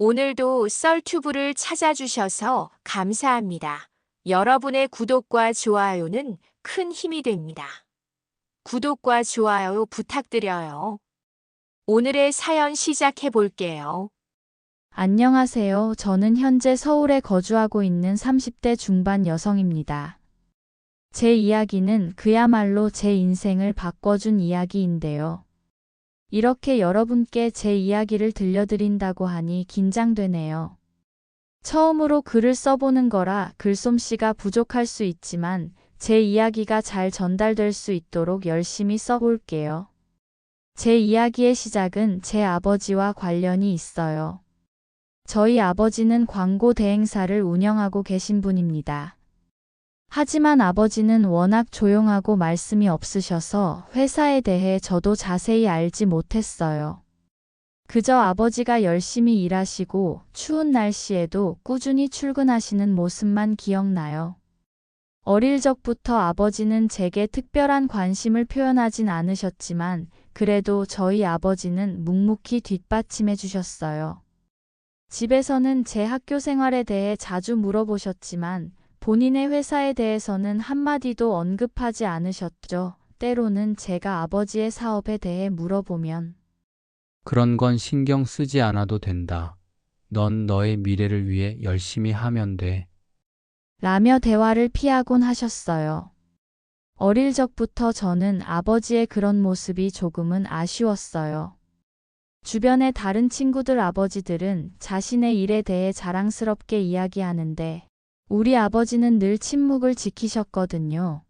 오늘도 썰튜브를 찾아주셔서 감사합니다. 여러분의 구독과 좋아요는 큰 힘이 됩니다. 구독과 좋아요 부탁드려요. 오늘의 사연 시작해 볼게요. 안녕하세요. 저는 현재 서울에 거주하고 있는 30대 중반 여성입니다. 제 이야기는 그야말로 제 인생을 바꿔준 이야기인데요. 이렇게 여러분께 제 이야기를 들려드린다고 하니 긴장되네요. 처음으로 글을 써보는 거라 글솜씨가 부족할 수 있지만 제 이야기가 잘 전달될 수 있도록 열심히 써볼게요. 제 이야기의 시작은 제 아버지와 관련이 있어요. 저희 아버지는 광고 대행사를 운영하고 계신 분입니다. 하지만 아버지는 워낙 조용하고 말씀이 없으셔서 회사에 대해 저도 자세히 알지 못했어요. 그저 아버지가 열심히 일하시고 추운 날씨에도 꾸준히 출근하시는 모습만 기억나요. 어릴 적부터 아버지는 제게 특별한 관심을 표현하진 않으셨지만 그래도 저희 아버지는 묵묵히 뒷받침해 주셨어요. 집에서는 제 학교 생활에 대해 자주 물어보셨지만 본인의 회사에 대해서는 한마디도 언급하지 않으셨죠. 때로는 제가 아버지의 사업에 대해 물어보면 그런 건 신경 쓰지 않아도 된다. 넌 너의 미래를 위해 열심히 하면 돼. 라며 대화를 피하곤 하셨어요. 어릴 적부터 저는 아버지의 그런 모습이 조금은 아쉬웠어요. 주변의 다른 친구들 아버지들은 자신의 일에 대해 자랑스럽게 이야기하는데 우리 아버지는 늘 침묵을 지키셨거든요.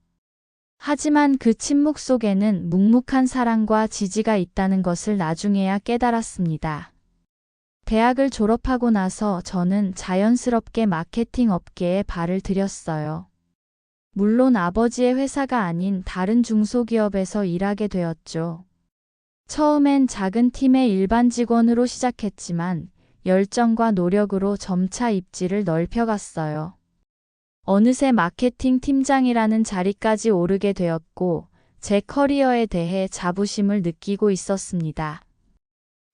하지만 그 침묵 속에는 묵묵한 사랑과 지지가 있다는 것을 나중에야 깨달았습니다. 대학을 졸업하고 나서 저는 자연스럽게 마케팅 업계에 발을 들였어요. 물론 아버지의 회사가 아닌 다른 중소기업에서 일하게 되었죠. 처음엔 작은 팀의 일반 직원으로 시작했지만 열정과 노력으로 점차 입지를 넓혀갔어요. 어느새 마케팅 팀장이라는 자리까지 오르게 되었고 제 커리어에 대해 자부심을 느끼고 있었습니다.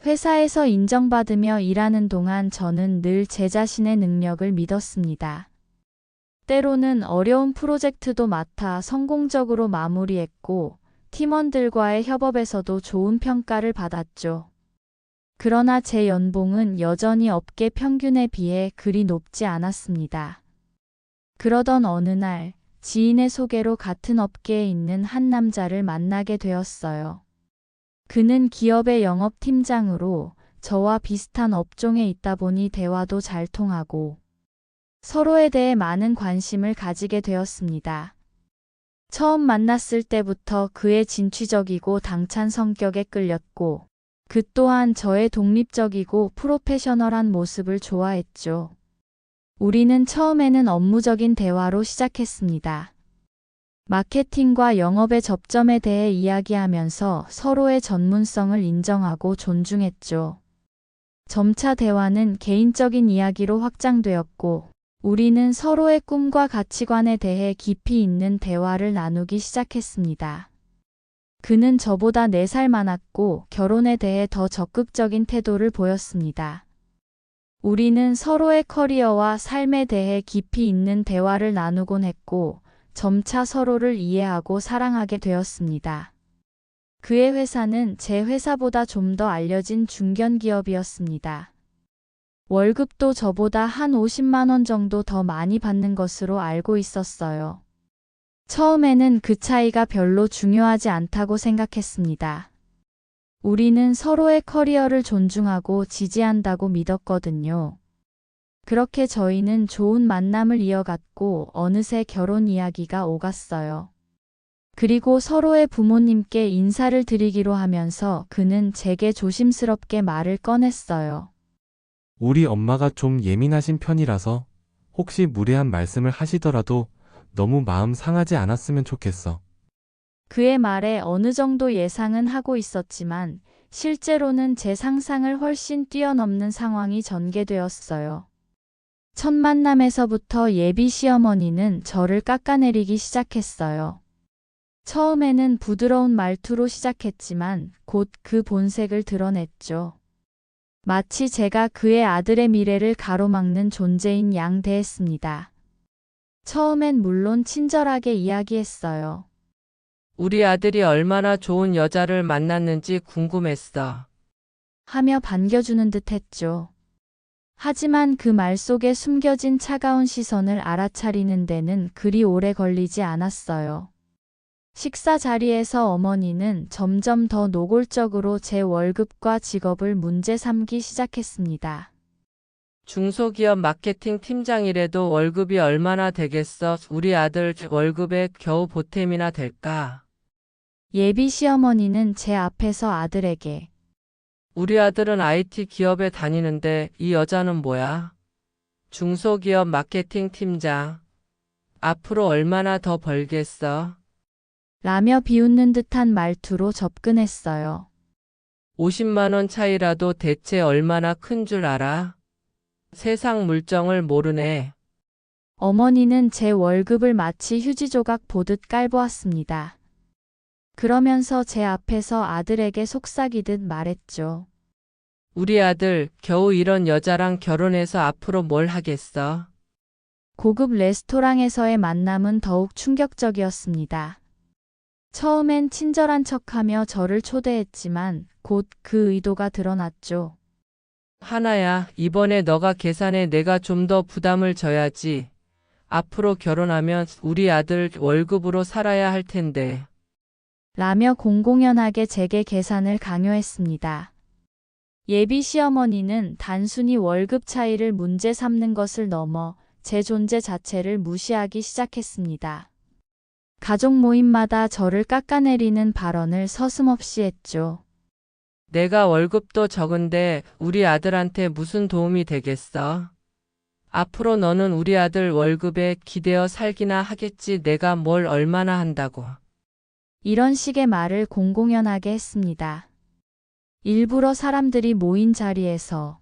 회사에서 인정받으며 일하는 동안 저는 늘 제 자신의 능력을 믿었습니다. 때로는 어려운 프로젝트도 맡아 성공적으로 마무리했고 팀원들과의 협업에서도 좋은 평가를 받았죠. 그러나 제 연봉은 여전히 업계 평균에 비해 그리 높지 않았습니다. 그러던 어느 날 지인의 소개로 같은 업계에 있는 한 남자를 만나게 되었어요. 그는 기업의 영업팀장으로 저와 비슷한 업종에 있다 보니 대화도 잘 통하고 서로에 대해 많은 관심을 가지게 되었습니다. 처음 만났을 때부터 그의 진취적이고 당찬 성격에 끌렸고 그 또한 저의 독립적이고 프로페셔널한 모습을 좋아했죠. 우리는 처음에는 업무적인 대화로 시작했습니다. 마케팅과 영업의 접점에 대해 이야기하면서 서로의 전문성을 인정하고 존중했죠. 점차 대화는 개인적인 이야기로 확장되었고 우리는 서로의 꿈과 가치관에 대해 깊이 있는 대화를 나누기 시작했습니다. 그는 저보다 4살 많았고 결혼에 대해 더 적극적인 태도를 보였습니다. 우리는 서로의 커리어와 삶에 대해 깊이 있는 대화를 나누곤 했고 점차 서로를 이해하고 사랑하게 되었습니다. 그의 회사는 제 회사보다 좀 더 알려진 중견기업이었습니다. 월급도 저보다 한 50만 원 정도 더 많이 받는 것으로 알고 있었어요. 처음에는 그 차이가 별로 중요하지 않다고 생각했습니다. 우리는 서로의 커리어를 존중하고 지지한다고 믿었거든요. 그렇게 저희는 좋은 만남을 이어갔고 어느새 결혼 이야기가 오갔어요. 그리고 서로의 부모님께 인사를 드리기로 하면서 그는 제게 조심스럽게 말을 꺼냈어요. 우리 엄마가 좀 예민하신 편이라서 혹시 무례한 말씀을 하시더라도 너무 마음 상하지 않았으면 좋겠어. 그의 말에 어느 정도 예상은 하고 있었지만 실제로는 제 상상을 훨씬 뛰어넘는 상황이 전개되었어요. 첫 만남에서부터 예비 시어머니는 저를 깎아내리기 시작했어요. 처음에는 부드러운 말투로 시작했지만 곧 그 본색을 드러냈죠. 마치 제가 그의 아들의 미래를 가로막는 존재인 양 대했습니다. 처음엔 물론 친절하게 이야기했어요. 우리 아들이 얼마나 좋은 여자를 만났는지 궁금했어. 하며 반겨주는 듯 했죠. 하지만 그 말 속에 숨겨진 차가운 시선을 알아차리는 데는 그리 오래 걸리지 않았어요. 식사 자리에서 어머니는 점점 더 노골적으로 제 월급과 직업을 문제 삼기 시작했습니다. 중소기업 마케팅 팀장이라도 월급이 얼마나 되겠어? 우리 아들 월급에 겨우 보탬이나 될까? 예비 시어머니는 제 앞에서 아들에게 우리 아들은 IT 기업에 다니는데 이 여자는 뭐야? 중소기업 마케팅 팀장. 앞으로 얼마나 더 벌겠어? 라며 비웃는 듯한 말투로 접근했어요. 50만 원 차이라도 대체 얼마나 큰 줄 알아? 세상 물정을 모르네. 어머니는 제 월급을 마치 휴지 조각 보듯 깔보았습니다. 그러면서 제 앞에서 아들에게 속삭이듯 말했죠. 우리 아들 겨우 이런 여자랑 결혼해서 앞으로 뭘 하겠어? 고급 레스토랑에서의 만남은 더욱 충격적이었습니다. 처음엔 친절한 척하며 저를 초대했지만 곧 그 의도가 드러났죠. 하나야, 이번에 너가 계산해. 내가 좀 더 부담을 져야지. 앞으로 결혼하면 우리 아들 월급으로 살아야 할 텐데. 라며 공공연하게 제게 계산을 강요했습니다. 예비 시어머니는 단순히 월급 차이를 문제 삼는 것을 넘어 제 존재 자체를 무시하기 시작했습니다. 가족 모임마다 저를 깎아내리는 발언을 서슴없이 했죠. 내가 월급도 적은데 우리 아들한테 무슨 도움이 되겠어? 앞으로 너는 우리 아들 월급에 기대어 살기나 하겠지. 내가 뭘 얼마나 한다고. 이런 식의 말을 공공연하게 했습니다. 일부러 사람들이 모인 자리에서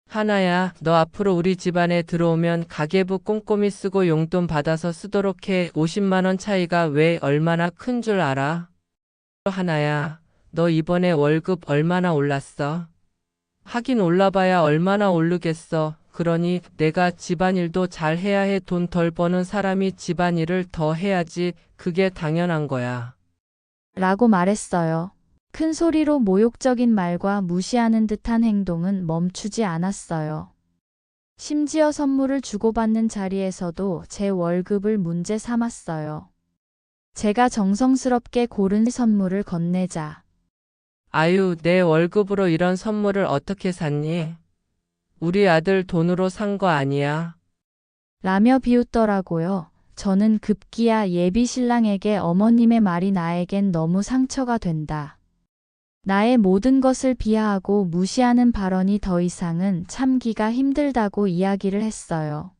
하나야, 너 앞으로 우리 집안에 들어오면 가계부 꼼꼼히 쓰고 용돈 받아서 쓰도록 해. 50만 원 차이가 왜 얼마나 큰 줄 알아? 하나야, 너 이번에 월급 얼마나 올랐어? 하긴 올라봐야 얼마나 오르겠어. 그러니 내가 집안일도 잘 해야 해. 돈 덜 버는 사람이 집안일을 더 해야지. 그게 당연한 거야. 라고 말했어요. 큰 소리로 모욕적인 말과 무시하는 듯한 행동은 멈추지 않았어요. 심지어 선물을 주고받는 자리에서도 제 월급을 문제 삼았어요. 제가 정성스럽게 고른 선물을 건네자 아유, 내 월급으로 이런 선물을 어떻게 샀니? 우리 아들 돈으로 산 거 아니야? 라며 비웃더라고요. 저는 급기야 예비 신랑에게 어머님의 말이 나에겐 너무 상처가 된다. 나의 모든 것을 비하하고 무시하는 발언이 더 이상은 참기가 힘들다고 이야기를 했어요.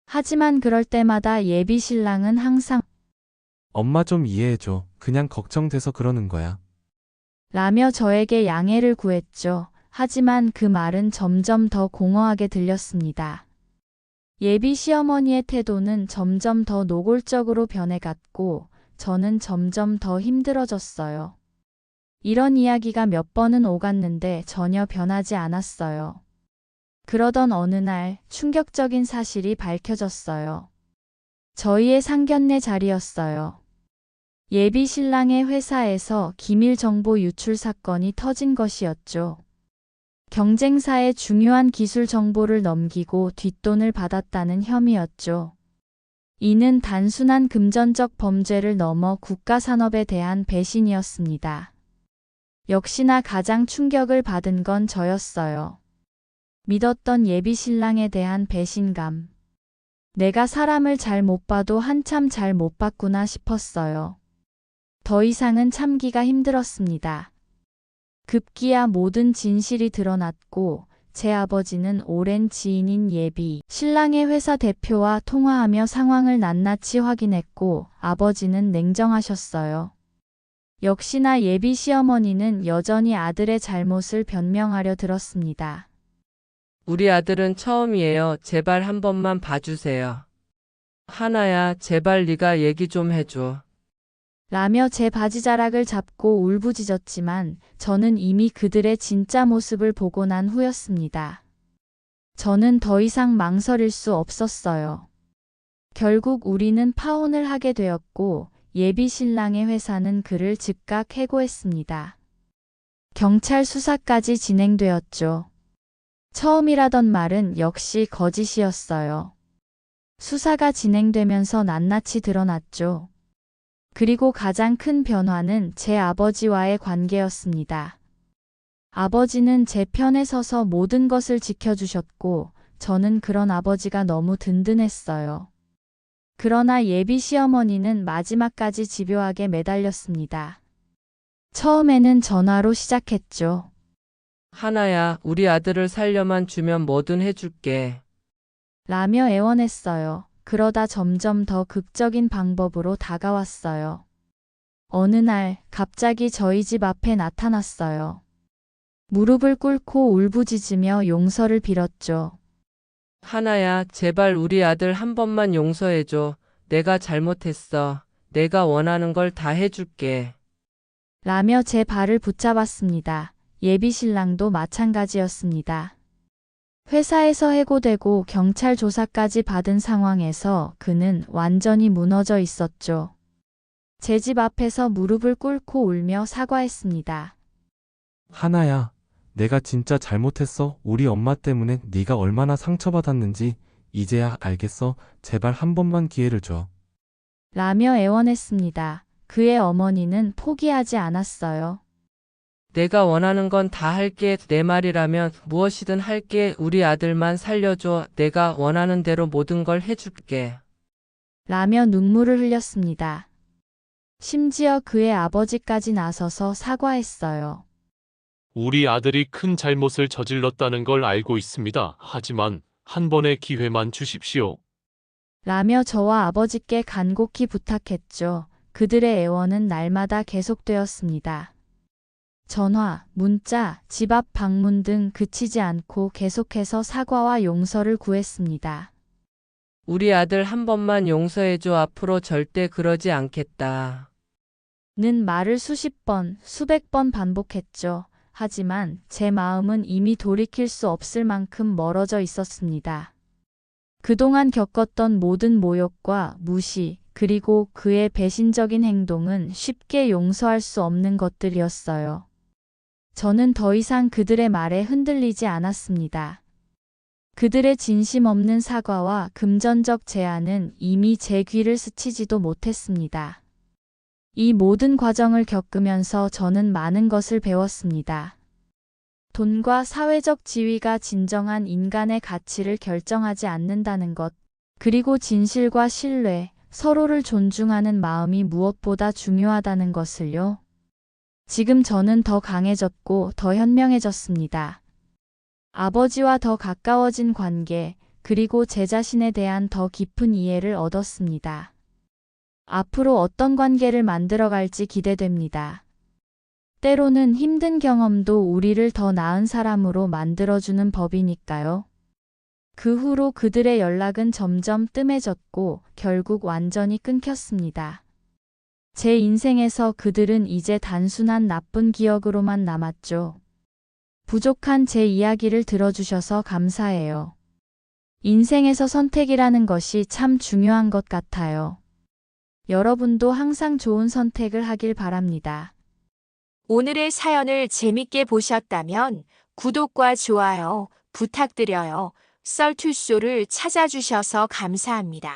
하지만 그럴 때마다 예비 신랑은 항상 엄마 좀 이해해줘. 그냥 걱정돼서 그러는 거야. 라며 저에게 양해를 구했죠. 하지만 그 말은 점점 더 공허하게 들렸습니다. 예비 시어머니의 태도는 점점 더 노골적으로 변해갔고 저는 점점 더 힘들어졌어요. 이런 이야기가 몇 번은 오갔는데 전혀 변하지 않았어요. 그러던 어느 날 충격적인 사실이 밝혀졌어요. 저희의 상견례 자리였어요. 예비 신랑의 회사에서 기밀 정보 유출 사건이 터진 것이었죠. 경쟁사에 중요한 기술 정보를 넘기고 뒷돈을 받았다는 혐의였죠. 이는 단순한 금전적 범죄를 넘어 국가산업에 대한 배신이었습니다. 역시나 가장 충격을 받은 건 저였어요. 믿었던 예비 신랑에 대한 배신감. 내가 사람을 잘 못 봐도 한참 잘 못 봤구나 싶었어요. 더 이상은 참기가 힘들었습니다. 급기야 모든 진실이 드러났고 제 아버지는 오랜 지인인 예비 신랑의 회사 대표와 통화하며 상황을 낱낱이 확인했고 아버지는 냉정하셨어요. 역시나 예비 시어머니는 여전히 아들의 잘못을 변명하려 들었습니다. 우리 아들은 처음이에요. 제발 한 번만 봐주세요. 하나야, 제발 네가 얘기 좀 해줘. 라며 제 바지자락을 잡고 울부짖었지만 저는 이미 그들의 진짜 모습을 보고 난 후였습니다. 저는 더 이상 망설일 수 없었어요. 결국 우리는 파혼을 하게 되었고 예비 신랑의 회사는 그를 즉각 해고했습니다. 경찰 수사까지 진행되었죠. 처음이라던 말은 역시 거짓이었어요. 수사가 진행되면서 낱낱이 드러났죠. 그리고 가장 큰 변화는 제 아버지와의 관계였습니다. 아버지는 제 편에 서서 모든 것을 지켜주셨고 저는 그런 아버지가 너무 든든했어요. 그러나 예비 시어머니는 마지막까지 집요하게 매달렸습니다. 처음에는 전화로 시작했죠. 하나야, 우리 아들을 살려만 주면 뭐든 해줄게. 라며 애원했어요. 그러다 점점 더 극적인 방법으로 다가왔어요. 어느 날 갑자기 저희 집 앞에 나타났어요. 무릎을 꿇고 울부짖으며 용서를 빌었죠. 하나야, 제발 우리 아들 한 번만 용서해줘. 내가 잘못했어. 내가 원하는 걸 다 해줄게. 라며 제 발을 붙잡았습니다. 예비 신랑도 마찬가지였습니다. 회사에서 해고되고 경찰 조사까지 받은 상황에서 그는 완전히 무너져 있었죠. 제 집 앞에서 무릎을 꿇고 울며 사과했습니다. 하나야, 내가 진짜 잘못했어. 우리 엄마 때문에 네가 얼마나 상처받았는지 이제야 알겠어. 제발 한 번만 기회를 줘. 라며 애원했습니다. 그의 어머니는 포기하지 않았어요. 내가 원하는 건 다 할게. 내 말이라면 무엇이든 할게. 우리 아들만 살려줘. 내가 원하는 대로 모든 걸 해줄게. 라며 눈물을 흘렸습니다. 심지어 그의 아버지까지 나서서 사과했어요. 우리 아들이 큰 잘못을 저질렀다는 걸 알고 있습니다. 하지만 한 번의 기회만 주십시오. 라며 저와 아버지께 간곡히 부탁했죠. 그들의 애원은 날마다 계속되었습니다. 전화, 문자, 집 앞 방문 등 그치지 않고 계속해서 사과와 용서를 구했습니다. 우리 아들 한 번만 용서해줘. 앞으로 절대 그러지 않겠다. 는 말을 수십 번, 수백 번 반복했죠. 하지만 제 마음은 이미 돌이킬 수 없을 만큼 멀어져 있었습니다. 그동안 겪었던 모든 모욕과 무시, 그리고 그의 배신적인 행동은 쉽게 용서할 수 없는 것들이었어요. 저는 더 이상 그들의 말에 흔들리지 않았습니다. 그들의 진심 없는 사과와 금전적 제안은 이미 제 귀를 스치지도 못했습니다. 이 모든 과정을 겪으면서 저는 많은 것을 배웠습니다. 돈과 사회적 지위가 진정한 인간의 가치를 결정하지 않는다는 것, 그리고 진실과 신뢰, 서로를 존중하는 마음이 무엇보다 중요하다는 것을요. 지금 저는 더 강해졌고 더 현명해졌습니다. 아버지와 더 가까워진 관계, 그리고 제 자신에 대한 더 깊은 이해를 얻었습니다. 앞으로 어떤 관계를 만들어갈지 기대됩니다. 때로는 힘든 경험도 우리를 더 나은 사람으로 만들어주는 법이니까요. 그 후로 그들의 연락은 점점 뜸해졌고 결국 완전히 끊겼습니다. 제 인생에서 그들은 이제 단순한 나쁜 기억으로만 남았죠. 부족한 제 이야기를 들어주셔서 감사해요. 인생에서 선택이라는 것이 참 중요한 것 같아요. 여러분도 항상 좋은 선택을 하길 바랍니다. 오늘의 사연을 재밌게 보셨다면 구독과 좋아요 부탁드려요. 썰투쇼를 찾아주셔서 감사합니다.